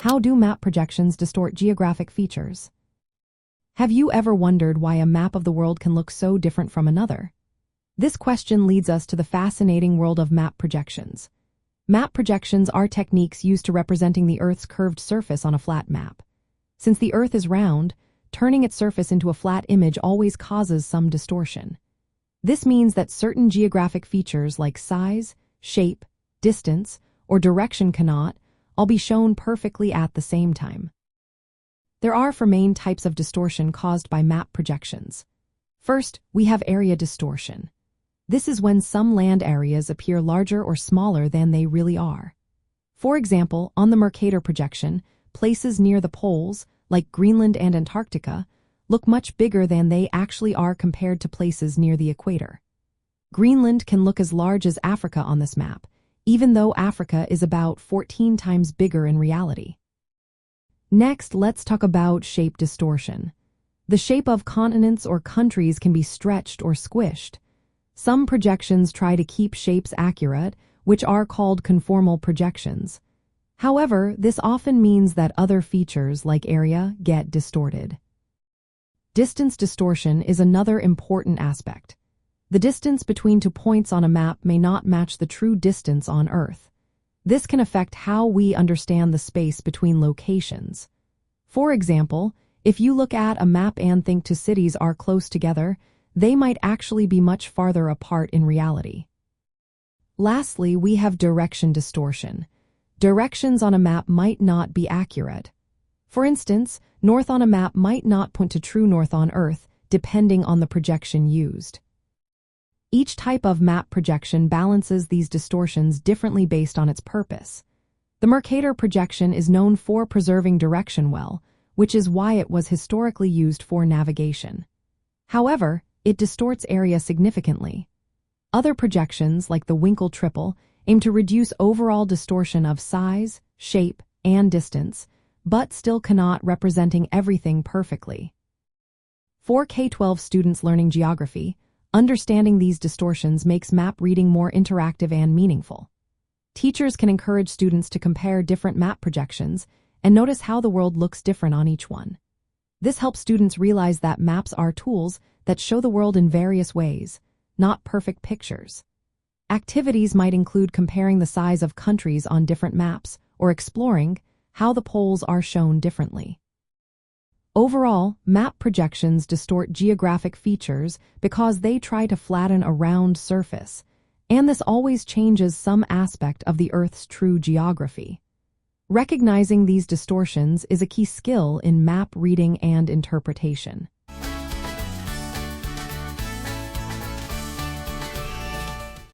How do map projections distort geographic features? Have you ever wondered why a map of the world can look so different from another? This question leads us to the fascinating world of map projections. Map projections are techniques used to representing the Earth's curved surface on a flat map. Since the Earth is round, turning its surface into a flat image always causes some distortion. This means that certain geographic features like size, shape, distance, or direction cannot all be shown perfectly at the same time. There are four main types of distortion caused by map projections. First, we have area distortion. This is when some land areas appear larger or smaller than they really are. For example, on the Mercator projection, places near the poles, like Greenland and Antarctica, look much bigger than they actually are compared to places near the equator. Greenland can look as large as Africa on this map, even though Africa is about 14 times bigger in reality. Next, let's talk about shape distortion. The shape of continents or countries can be stretched or squished. Some projections try to keep shapes accurate, which are called conformal projections. However, this often means that other features like area get distorted. Distance distortion is another important aspect. The distance between two points on a map may not match the true distance on Earth. This can affect how we understand the space between locations. For example, if you look at a map and think two cities are close together, they might actually be much farther apart in reality. Lastly, we have direction distortion. Directions on a map might not be accurate. For instance, north on a map might not point to true north on Earth, depending on the projection used. Each type of map projection balances these distortions differently based on its purpose. The Mercator projection is known for preserving direction well, which is why it was historically used for navigation. However, it distorts area significantly. Other projections, like the Winkle triple, aim to reduce overall distortion of size, shape, and distance, but still cannot representing everything perfectly. For K-12 students learning geography, understanding these distortions makes map reading more interactive and meaningful. Teachers can encourage students to compare different map projections and notice how the world looks different on each one. This helps students realize that maps are tools that show the world in various ways, not perfect pictures. Activities might include comparing the size of countries on different maps or exploring how the poles are shown differently. Overall, map projections distort geographic features because they try to flatten a round surface, and this always changes some aspect of the Earth's true geography. Recognizing these distortions is a key skill in map reading and interpretation.